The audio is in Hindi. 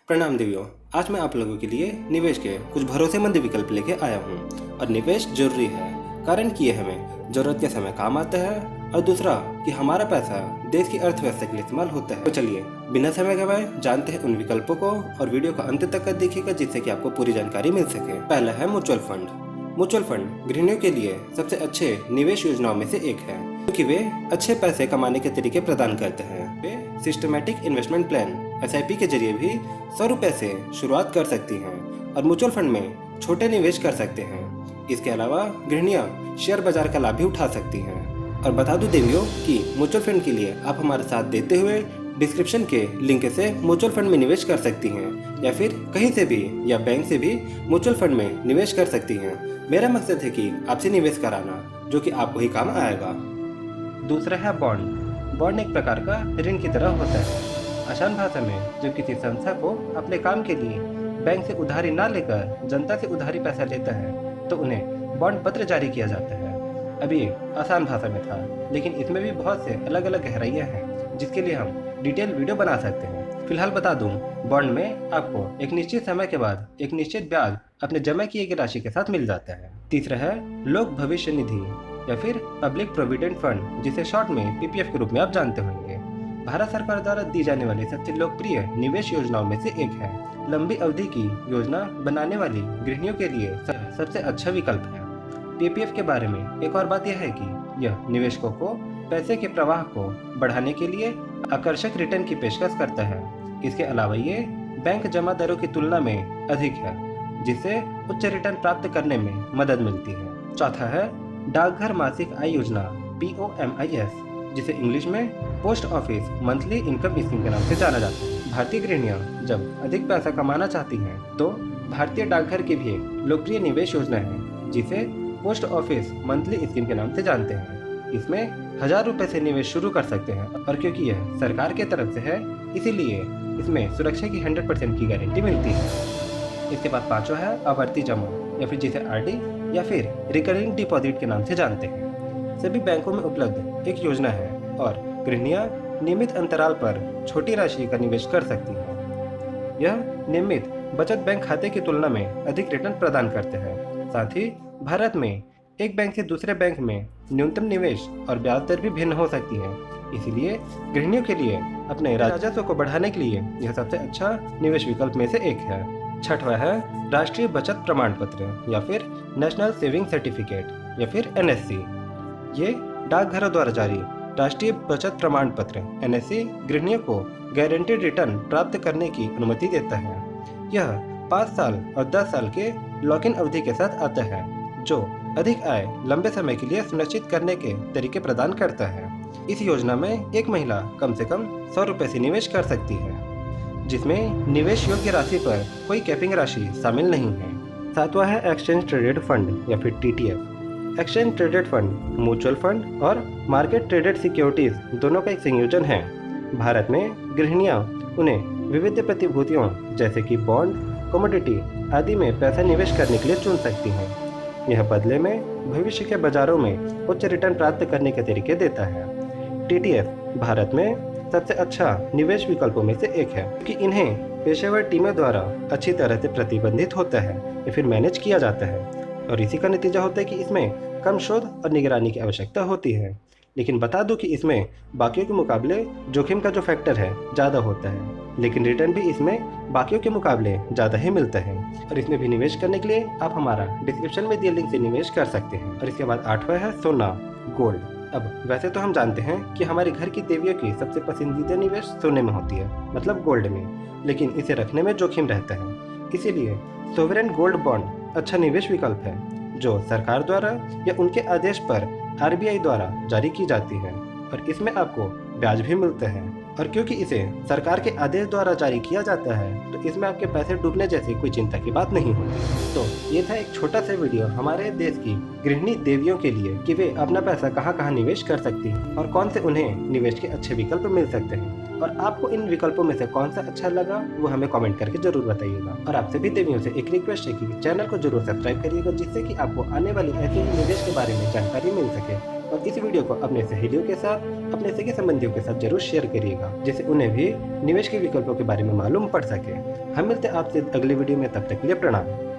प्रणाम देवियों। आज मैं आप लोगों के लिए निवेश के कुछ भरोसेमंद विकल्प लेके आया हूँ। और निवेश जरूरी है, कारण कि ये हमें जरूरत के समय काम आता है, और दूसरा कि हमारा पैसा देश की अर्थव्यवस्था के लिए इस्तेमाल होता है। तो चलिए बिना समय गवाए जानते हैं उन विकल्पों को, और वीडियो को अंत तक देखिएगा जिससे कि आपको पूरी जानकारी मिल सके। पहला है म्यूचुअल फंड। म्यूचुअल फंड गृहिणियों के लिए सबसे अच्छे निवेश योजनाओं में से एक है, क्योंकि वे अच्छे पैसे कमाने के तरीके प्रदान करते हैं। वे सिस्टमैटिक इन्वेस्टमेंट प्लान SIP के जरिए भी 100 रुपए से शुरुआत कर सकती हैं और म्यूचुअल फंड में छोटे निवेश कर सकते हैं। इसके अलावा गृहिणियां शेयर बाजार का लाभ भी उठा सकती हैं। और बता दूं देवियों कि म्यूचुअल फंड के लिए आप हमारा साथ देते हुए डिस्क्रिप्शन के लिंक से म्यूचुअल फंड में निवेश कर सकती हैं, या फिर कहीं से भी या बैंक से भी म्यूचुअल फंड में निवेश कर सकती हैं। मेरा मकसद है कि आपसे निवेश कराना, जो कि आपको ही काम आएगा। दूसरा है बॉन्ड। बॉन्ड एक प्रकार का ऋण की तरह होता है। आसान भाषा में जो किसी संस्था को अपने काम के लिए बैंक से उधारी ना लेकर जनता से उधारी पैसा लेता है, तो उन्हें बॉन्ड पत्र जारी किया जाता है। अभी आसान भाषा में था, लेकिन इसमें भी बहुत से अलग अलग गहराइयाँ हैं, जिसके लिए हम डिटेल वीडियो बना सकते हैं। फिलहाल बता दूं, बॉन्ड में आपको एक निश्चित समय के बाद एक निश्चित ब्याज अपने जमा किए गई राशि के साथ मिल जाता है। तीसरा है लोक भविष्य निधि या फिर पब्लिक प्रोविडेंट फंड, जिसे शॉर्ट में PPF के रूप में आप जानते होंगे। भारत सरकार द्वारा दी जाने वाली सबसे लोकप्रिय निवेश योजनाओं में से एक है। लंबी अवधि की योजना बनाने वाली गृहिणियों के लिए सबसे अच्छा विकल्प है। PPF के बारे में एक और बात यह है कि यह निवेशकों को पैसे के प्रवाह को बढ़ाने के लिए आकर्षक रिटर्न की पेशकश करता है। इसके अलावा ये बैंक जमा दरों की तुलना में अधिक है, जिससे उच्च रिटर्न प्राप्त करने में मदद मिलती है। चौथा है डाकघर मासिक आय योजना POMIS, जिसे इंग्लिश में post office monthly income scheme के नाम से जाना जाता है। भारतीय गृहिणियां जब अधिक पैसा कमाना चाहती हैं, तो भारतीय डाकघर की भी एक लोकप्रिय निवेश योजना है, जिसे पोस्ट ऑफिस मंथली स्कीम के नाम से जानते हैं। इसमें 1000 रुपए से निवेश शुरू कर सकते हैं, और क्योंकि यह सरकार की तरफ से है, इसीलिए इसमें सुरक्षा की 100% की गारंटी मिलती है। इसके बाद पांचवा है आवर्ती जमा, या फिर जिसे RD या फिर रिकरिंग डिपॉजिट के नाम से जानते हैं। सभी बैंकों में उपलब्ध एक योजना है, और गृहिणियां नियमित अंतराल पर छोटी राशि का निवेश कर सकती हैं। यह नियमित बचत बैंक खाते की तुलना में अधिक रिटर्न प्रदान करते हैं। साथ ही भारत में एक बैंक से दूसरे बैंक में न्यूनतम निवेश और ब्याज दर भी भिन्न हो सकती है। इसीलिए गृहिणियों के लिए अपने राजस्व को बढ़ाने के लिए यह सबसे अच्छा निवेश विकल्प में से एक है। छठवां है राष्ट्रीय बचत प्रमाण पत्र, या फिर नेशनल सेविंग सर्टिफिकेट, या फिर NSC। ये डाकघरों द्वारा जारी राष्ट्रीय बचत प्रमाण पत्र NSC गृहिणियों को गारंटीड रिटर्न प्राप्त करने की अनुमति देता है। यह 5 साल और 10 साल के लॉक इन अवधि के साथ आता है, जो अधिक आय लंबे समय के लिए सुनिश्चित करने के तरीके प्रदान करता है। इस योजना में एक महिला कम से कम 100 रुपए से निवेश कर सकती है, जिसमें निवेश योग्य राशि पर कोई कैपिंग राशि शामिल नहीं है। सातवां है एक्सचेंज ट्रेडेड फंड, या फिर TTF। Exchange traded fund mutual fund और मार्केट ट्रेडेड सिक्योरिटीज दोनों का एक संयोजन है। भारत में गृहिणियां उन्हें विविध प्रतिभूतियों जैसे कि बॉन्ड, कमोडिटी आदि में पैसा निवेश करने के लिए चुन सकती हैं। यह बदले में भविष्य के बाजारों में उच्च रिटर्न प्राप्त करने के तरीके देता है। TTF भारत में सबसे अच्छा निवेश विकल्पों में से एक है, क्योंकि इन्हें पेशेवर टीमों द्वारा अच्छी तरह से प्रतिबंधित होता है या फिर मैनेज किया जाता है, और इसी का नतीजा होता है कि इसमें कम शोध और निगरानी की आवश्यकता होती है। लेकिन बता दूं कि इसमें बाकियों के मुकाबले जोखिम का जो फैक्टर है ज़्यादा होता है, लेकिन रिटर्न भी इसमें बाकियों के मुकाबले ज़्यादा ही मिलता है। और इसमें भी निवेश करने के लिए आप हमारा डिस्क्रिप्शन में दिए लिंक से निवेश कर सकते हैं। और इसके बाद 8वां है सोना, गोल्ड। अब वैसे तो हम जानते हैं कि हमारे घर की देवियों की सबसे पसंदीदा निवेश सोने में होती है, मतलब गोल्ड में, लेकिन इसे रखने में जोखिम रहता है। इसीलिए सोवरेन गोल्ड बॉन्ड अच्छा निवेश विकल्प है, जो सरकार द्वारा या उनके आदेश पर RBI द्वारा जारी की जाती है, और इसमें आपको ब्याज भी मिलता है। और क्योंकि इसे सरकार के आदेश द्वारा जारी किया जाता है, तो इसमें आपके पैसे डूबने जैसी कोई चिंता की बात नहीं होती। तो ये था एक छोटा सा वीडियो हमारे देश की गृहिणी देवियों के लिए, कि वे अपना पैसा कहाँ कहाँ निवेश कर सकती हैं और कौन से उन्हें निवेश के अच्छे विकल्प मिल सकते हैं। और आपको इन विकल्पों में से कौन सा अच्छा लगा वो हमें कमेंट करके जरूर बताइएगा। और आपसे भी देवियों से एक रिक्वेस्ट है कि चैनल को जरूर सब्सक्राइब करिएगा, जिससे कि आपको आने वाली ऐसे ही निवेश के बारे में जानकारी मिल सके। और इस वीडियो को अपने सहेलियों के साथ, अपने सगे संबंधियों के साथ जरूर शेयर करिएगा, जिससे उन्हें भी निवेश के विकल्पों के बारे में मालूम पड़ सके। हम मिलते हैं आपसे अगले वीडियो में, तब तक के लिए प्रणाम।